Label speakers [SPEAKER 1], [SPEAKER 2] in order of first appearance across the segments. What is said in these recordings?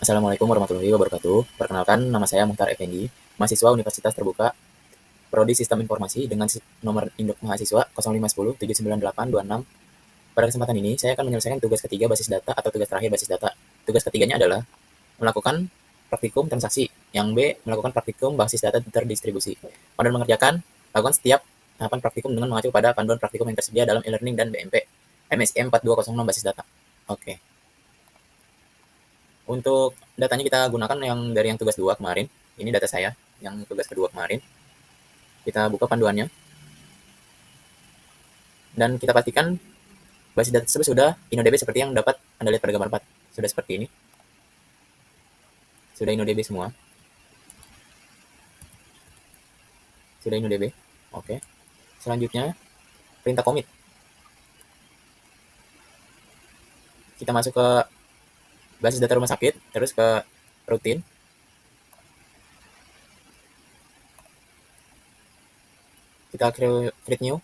[SPEAKER 1] Assalamualaikum warahmatullahi wabarakatuh. Perkenalkan, nama saya Muhtar Effendi, mahasiswa Universitas Terbuka, Prodi Sistem Informasi dengan nomor induk mahasiswa 0510798826. Pada kesempatan ini, saya akan menyelesaikan tugas ketiga basis data atau tugas terakhir basis data. Tugas ketiganya adalah melakukan praktikum transaksi, yang B melakukan praktikum basis data terdistribusi. Panduan mengerjakan, lakukan setiap tahapan praktikum dengan mengacu pada panduan praktikum yang tersedia dalam e-learning dan BMP MSIM 4206 basis data. Oke. Untuk datanya kita gunakan yang dari yang tugas 2 kemarin. Ini data saya yang tugas kedua kemarin. Kita buka panduannya. Dan kita pastikan basis data tersebut sudah InnoDB seperti yang dapat Anda lihat pada gambar 4. Sudah seperti ini. Sudah InnoDB semua. Sudah InnoDB. Oke. Selanjutnya, perintah commit. Kita masuk ke basis data rumah sakit, terus ke rutin. Kita create new.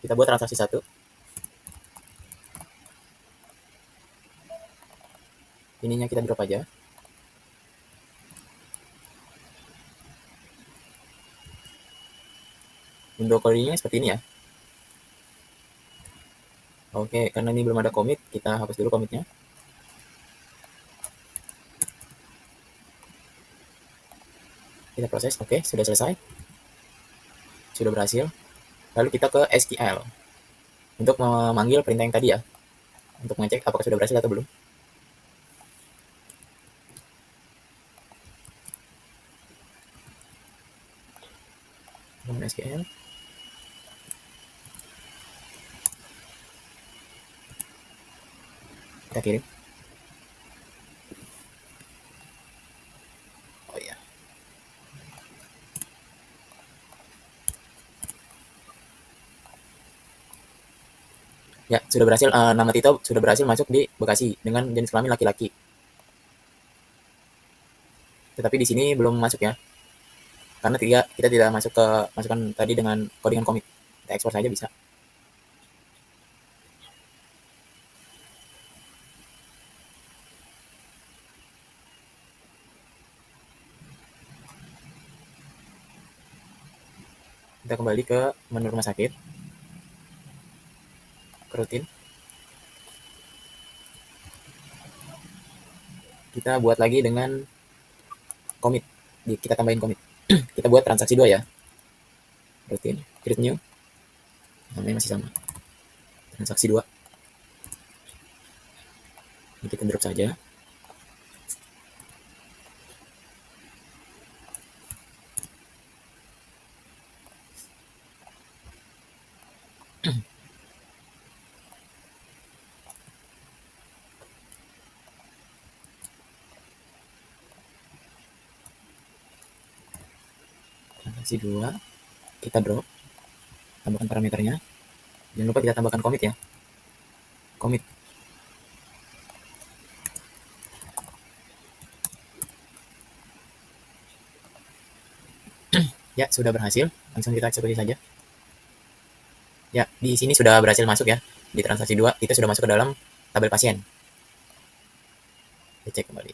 [SPEAKER 1] Kita buat transaksi 1. Ininya kita drop aja. Window codingnya seperti ini ya. Oke, karena ini belum ada commit, kita hapus dulu commitnya. Kita proses, oke, sudah selesai. Sudah berhasil. Lalu kita ke SQL untuk memanggil perintah yang tadi ya, untuk mengecek apakah sudah berhasil atau belum. SQL. Kita kirim. Oh iya. Ya, sudah berhasil. Nama Tito sudah berhasil masuk di Bekasi dengan jenis kelamin laki-laki. Tetapi di sini belum masuk ya, karena kita tidak masuk ke masukan tadi dengan codingan komik. Kita ekspor saja bisa. Kita kembali ke menu rumah sakit, ke rutin. Kita buat lagi dengan komit. Kita tambahin komit. Kita buat transaksi 2 ya. Rutin, create new. Namanya masih sama. Transaksi 2. Ini kita drop saja. Transaksi 2. Kita drop. Tambahkan parameternya. Jangan lupa kita tambahkan commit ya. Commit. Ya, sudah berhasil. Langsung kita eksekusi saja. Ya, di sini sudah berhasil masuk ya. Di transaksi 2, itu sudah masuk ke dalam tabel pasien. Kita cek kembali.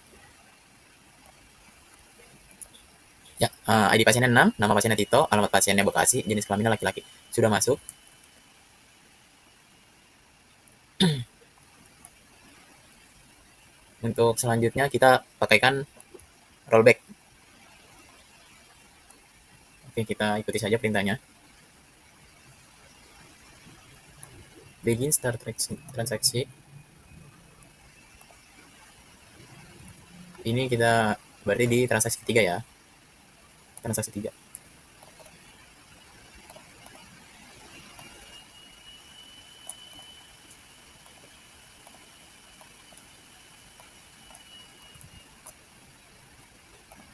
[SPEAKER 1] Ya, ID pasiennya 6, nama pasiennya Tito, alamat pasiennya Bekasi, jenis kelaminnya laki-laki. Sudah masuk. Untuk selanjutnya kita pakaikan rollback. Oke, kita ikuti saja perintahnya. Begin start transaksi. Ini kita berarti di transaksi ketiga ya. Transaksi 3.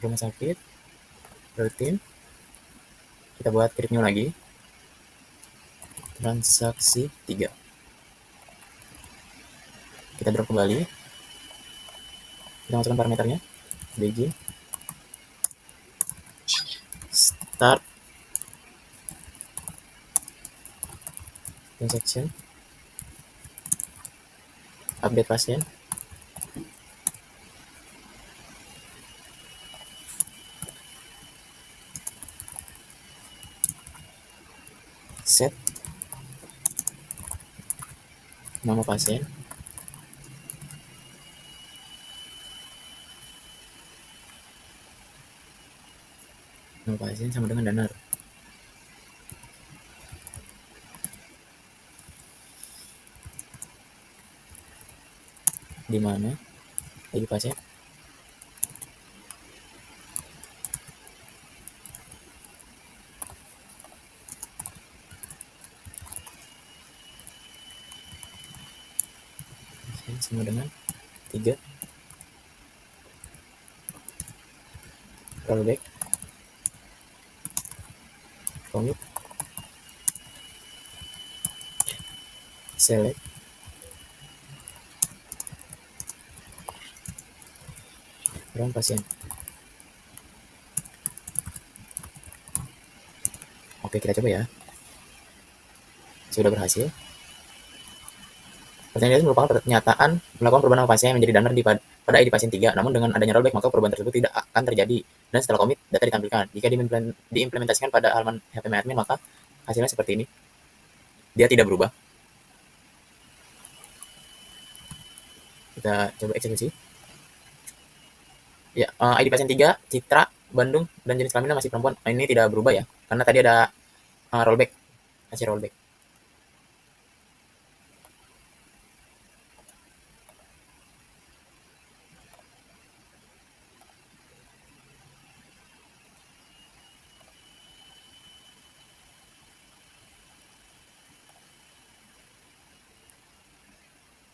[SPEAKER 1] Rumah sakit, rutin. Kita buat create new lagi. Transaksi 3. Kita drop kembali. Kita masukkan parameternya. Begin. Start transaction. Update pasien. set nama pasien, sama dengan donor. Di mana ID pasien, sama dengan 3 rollback commit select run pasien. Oke, kita coba ya. Sudah berhasil. Pertanyaan ini merupakan pernyataan melakukan perubahan nama pasien yang menjadi donor pada ID pasien 3. Namun dengan adanya rollback maka perubahan tersebut tidak akan terjadi. Dan setelah commit, data ditampilkan. Jika diimplementasikan pada halaman HPMadmin maka hasilnya seperti ini. Dia tidak berubah. Kita coba eksekusi. Ya, ID pasien 3, Citra, Bandung, dan jenis kelaminnya masih perempuan. Ini tidak berubah ya, karena tadi ada rollback, hasil rollback.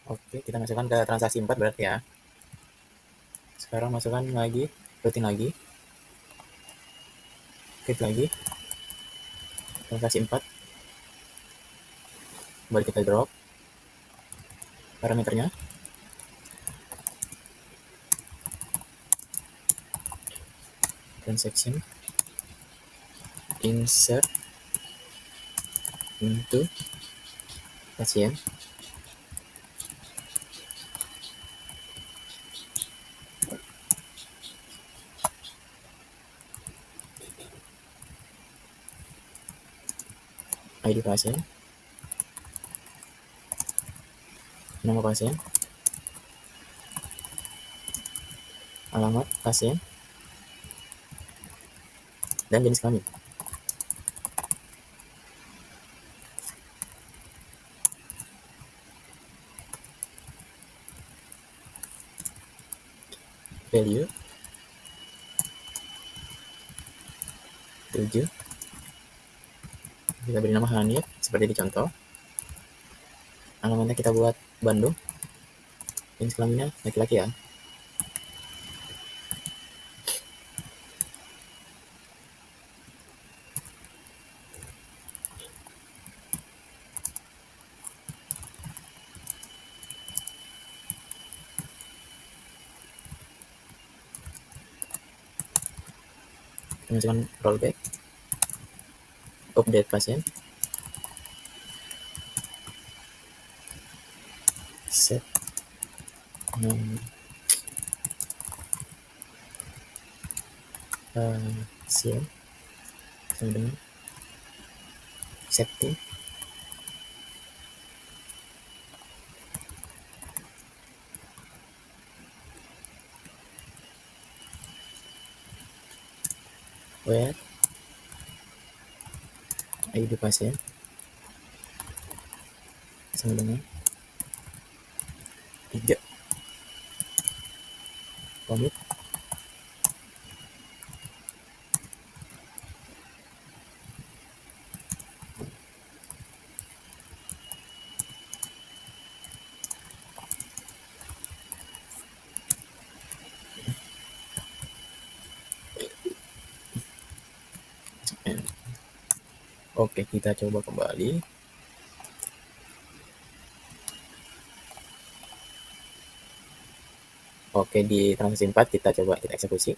[SPEAKER 1] Oke, kita masukkan ke transaksi 4 berarti ya. Sekarang masukkan lagi, rutin lagi. Klik lagi. Transaksi 4. Kembali kita drop parameternya. Transaction. Insert into pasien. ID pasien, nama pasien, alamat pasien, dan jenis kelamin. Value 7. Kita beri nama Hanif seperti di contoh. Alamatnya kita buat Bandung. Jenis kelaminnya laki-laki ya. Masukkan rollback, update pasien, set pasien sama dengan setting where ID pasien sama dengan 3 commit Oke, kita coba kembali. Oke, di transaksi 4 kita coba kita eksekusi.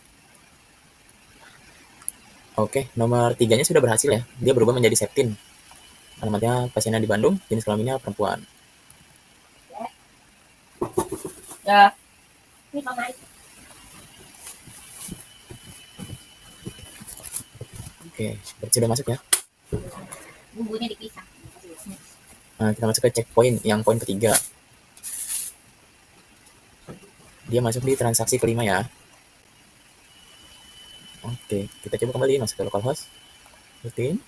[SPEAKER 1] Oke, nomor 3-nya sudah berhasil ya. Dia berubah menjadi Septin. Alamatnya pasiennya di Bandung, jenis kelaminnya perempuan. Ya. Ini Oke, sudah masuk ya.
[SPEAKER 2] bumbunya dipisah.
[SPEAKER 1] Nah, kita masuk ke checkpoint yang poin ketiga. Dia masuk di transaksi kelima ya. Oke, kita coba kembali masuk ke localhost. Rutin.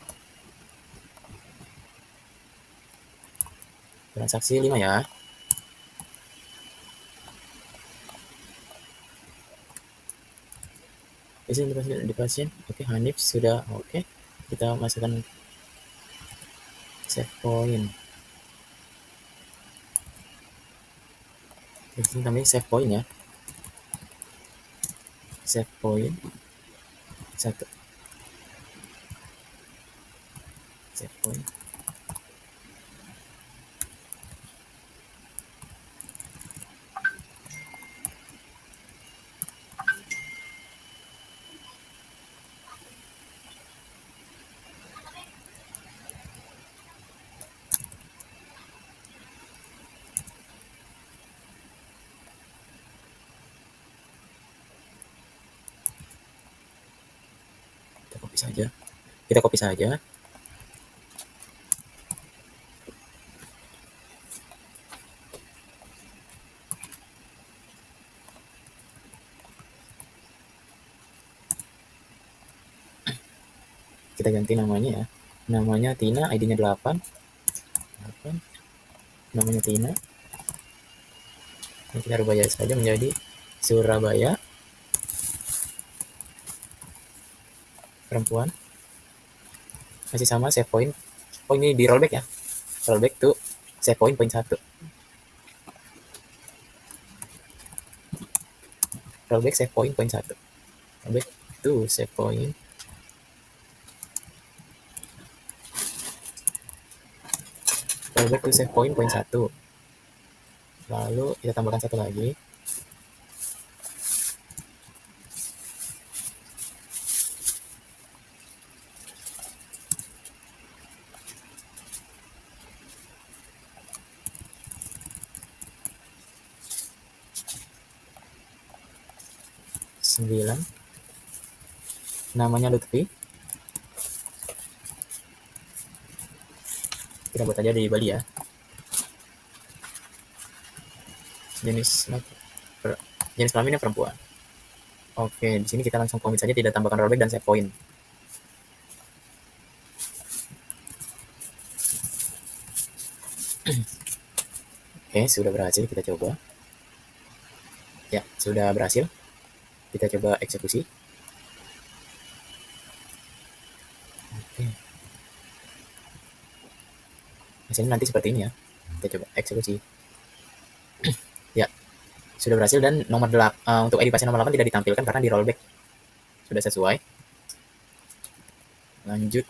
[SPEAKER 1] Transaksi 5 ya. Isi di pasien. Oke, Hanif sudah oke. Kita masukkan save point. Di sini namanya save point ya. Save point 1. Save point. Kita copy saja. Kita copy saja. Kita ganti namanya ya. Namanya Tina, ID-nya 8. Namanya Tina. Ini kita rubah saja menjadi Surabaya. Perempuan. Masih sama save point. Oh, ini di rollback ya. Rollback to save point poin 1. Rollback save point poin 1. Rollback to save point. Rollback to save point poin 1. Lalu kita tambahkan satu lagi. Sembilan. Namanya Lutfi. Kita buat aja di Bali ya. Jenis kelaminnya perempuan. Oke, di sini kita langsung commit saja, tidak tambahkan rollback dan save point. Oke, sudah berhasil, kita coba. Ya, sudah berhasil. Kita coba eksekusi. Oke. Hasilnya nanti seperti ini ya. Kita coba eksekusi. Ya, sudah berhasil dan nomor 8 untuk ID pasien nomor 8 tidak ditampilkan karena di rollback. Sudah sesuai. Lanjut.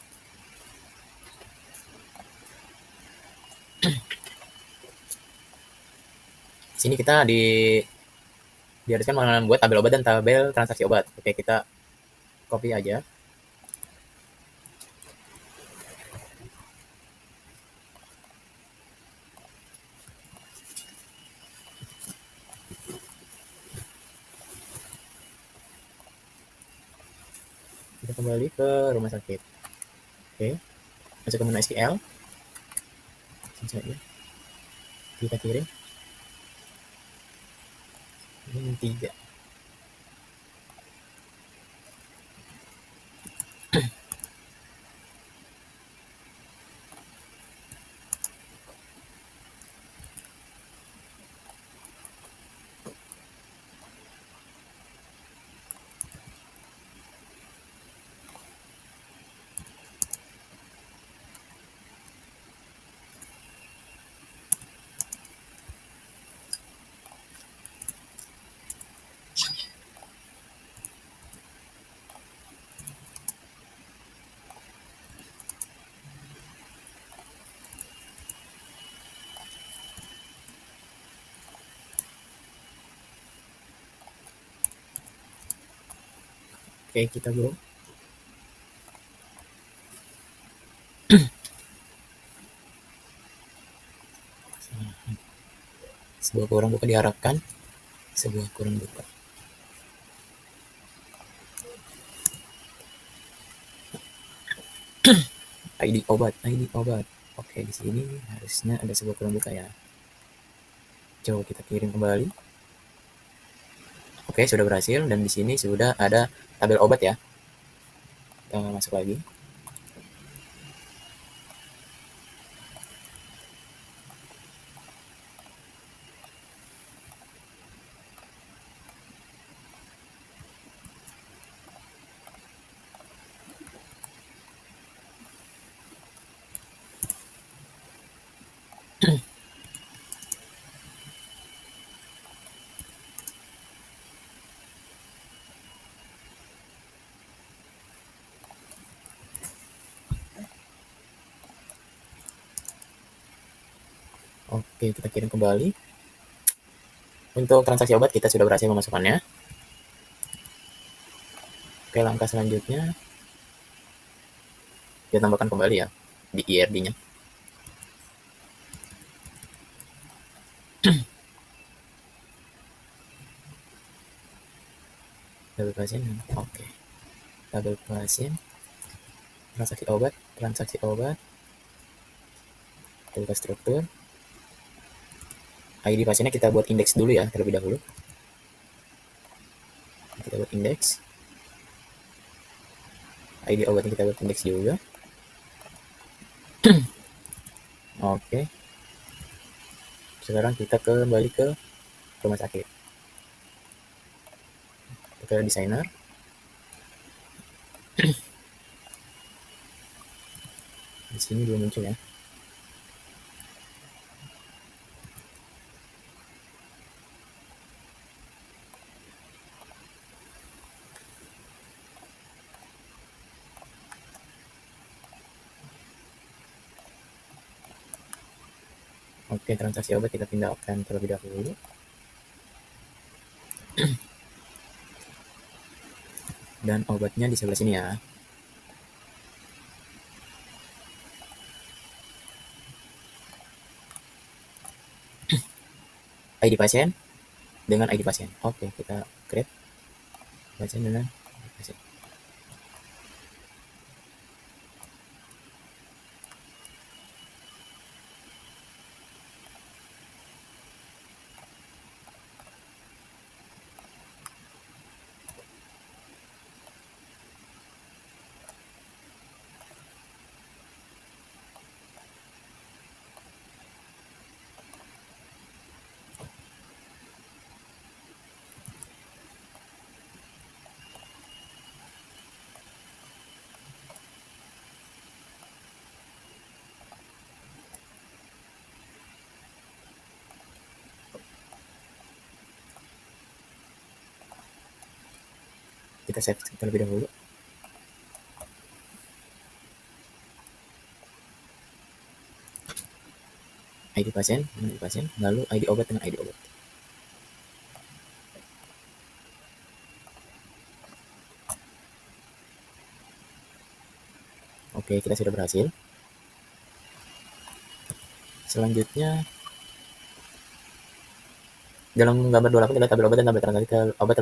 [SPEAKER 1] Sini kita diharuskan membuat tabel obat dan tabel transaksi obat. Oke, kita copy aja. Kita kembali ke rumah sakit. Oke, masuk ke menu SQL. Kita kirim. Ini 3. Oke, kita go. Sebuah kurang buka diharapkan. Sebuah kurang buka. ID obat. Oke, di sini harusnya ada sebuah kolom buka ya. Coba kita kirim kembali. Oke, sudah berhasil dan di sini sudah ada tabel obat ya. Kita masuk lagi. Oke, kita kirim kembali. Untuk transaksi obat kita sudah berhasil memasukkannya. Oke, langkah selanjutnya kita tambahkan kembali ya di IRD-nya. Tabel pasien. Oke. Tabel pasien. Transaksi obat. Tabel struktur. ID pasiennya kita buat indeks dulu ya terlebih dahulu. Kita buat indeks. ID obatnya kita buat indeks juga. Oke. Sekarang kita kembali ke rumah sakit. Ke desainer. Di sini belum muncul ya. Oke, transaksi obat kita pindahkan terlebih dahulu. Dan obatnya di sebelah sini ya. ID pasien dengan ID pasien. Oke, kita create pasien dengan pasien. Kita save terlebih dahulu. ID pasien dengan ID pasien, lalu ID obat dengan ID obat. Oke, kita sudah berhasil. Selanjutnya, dalam gambar 28 adalah tabel obat dan tabel transaksi. Obat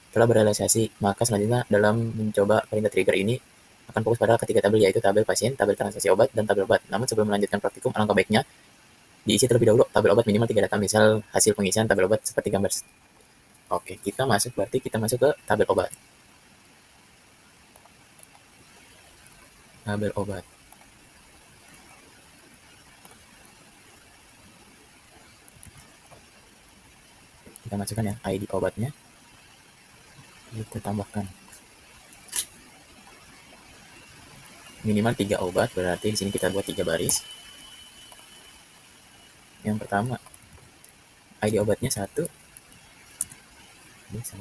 [SPEAKER 1] telah berealisasi, maka selanjutnya dalam mencoba perintah trigger ini akan fokus pada ketiga tabel, yaitu tabel pasien, tabel transaksi obat, dan tabel obat. Namun sebelum melanjutkan praktikum, alangkah baiknya diisi terlebih dahulu tabel obat minimal 3 data, misal hasil pengisian tabel obat seperti gambar. Oke, berarti kita masuk ke tabel obat. Tabel obat. Kita masukkan ya ID obatnya. Kita tambahkan minimal 3 obat, berarti di sini kita buat 3 baris. Yang pertama, ID obatnya 1. Bisa.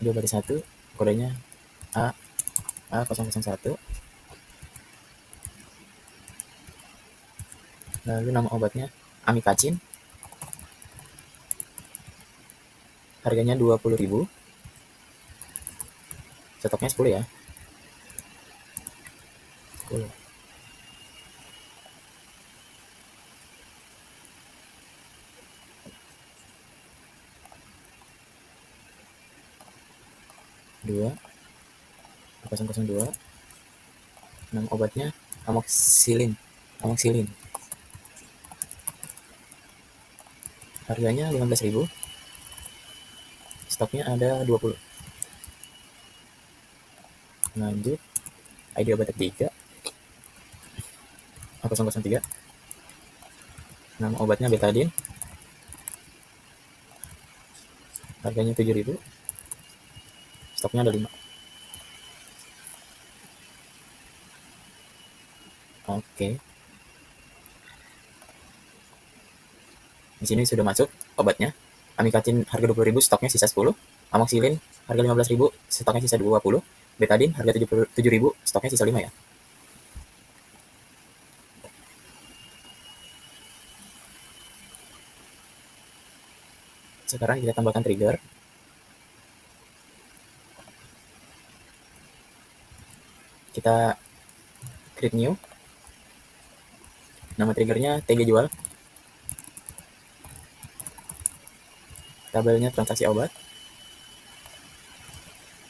[SPEAKER 1] Dia baris 1, kodenya A001. Lalu nama obatnya Amikacin. Harganya 20.000. Stoknya 10 ya. 10. 2 002. 6 obatnya amoxicillin. Harganya 15.000. Stoknya ada 20. Lanjut, ID obat ketiga 003. Nama obatnya betadine. Harganya 7.000. Stoknya ada 5. Oke. Di sini sudah masuk obatnya. Amikacin harga 20.000, stoknya sisa 10. Amoxicillin harga 15.000, stoknya sisa 20. Betadine harga 7.000, stoknya sisa 5 ya. Sekarang kita tambahkan trigger. Kita create new. Nama triggernya TG jual. Tabelnya transaksi obat.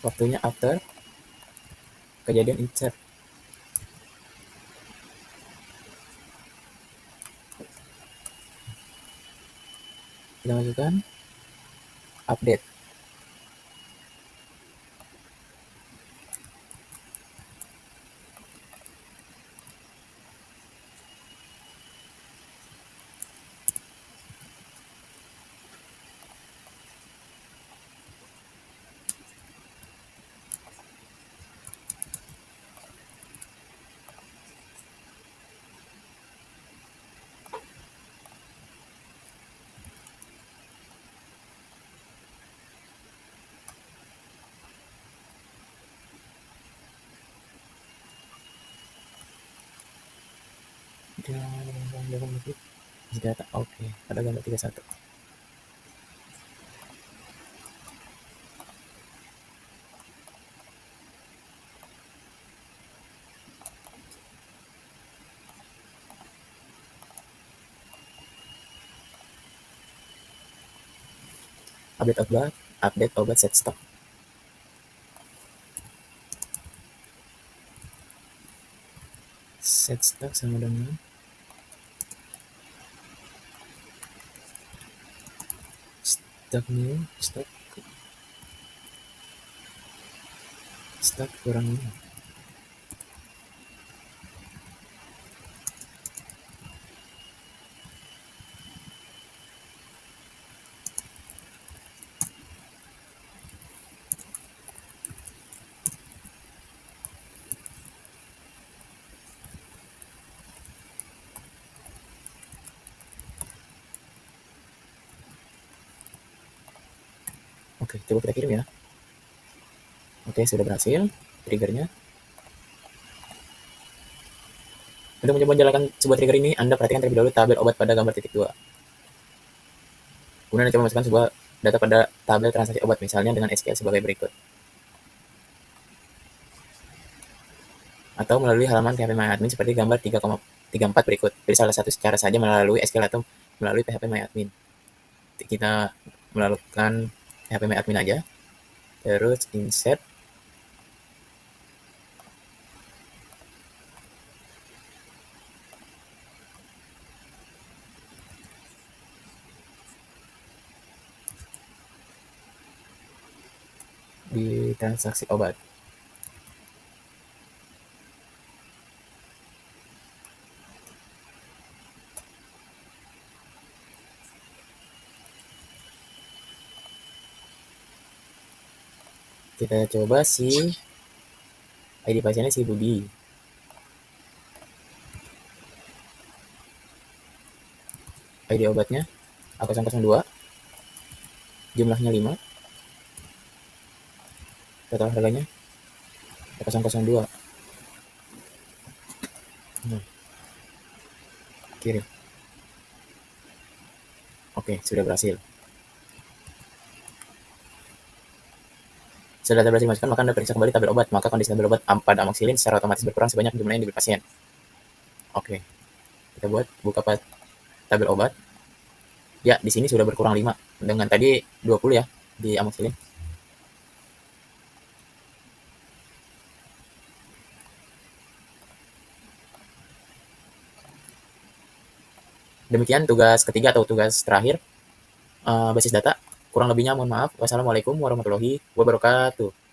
[SPEAKER 1] Waktunya after. Kejadian insert. Kita masukkan update. Data oke, ada gambar 31. Update obat set stock. Set stock sama dengan stock new, stock kurang new. Oke, coba kita kirim ya. Oke, sudah berhasil triggernya. Untuk mencoba menjalankan sebuah trigger ini, Anda perhatikan terlebih dahulu tabel obat pada gambar titik 2. Kemudian Anda coba masukkan sebuah data pada tabel transaksi obat, misalnya dengan SQL sebagai berikut. Atau melalui halaman PHP-MyAdmin seperti gambar 3,34 berikut. Pilih salah satu cara saja melalui SQL atau melalui PHP-MyAdmin. Kita melakukan PHP-MyAdmin aja. Terus insert. Di transaksi obat. Kita coba si ID pasiennya si Budi. ID obatnya A002. Jumlahnya 5. Total harganya A002. Kirim. Oke, sudah berhasil. Setelah tabel dimasukkan, maka Anda periksa kembali tabel obat. Maka kondisi tabel obat pada amoxicillin secara otomatis berkurang sebanyak jumlah yang diberi pasien. Oke, kita buka tabel obat. Ya, di sini sudah berkurang 5. Dengan tadi 20 ya di amoxicillin. Demikian tugas ketiga atau tugas terakhir basis data. Kurang lebihnya mohon maaf. Wassalamualaikum warahmatullahi wabarakatuh.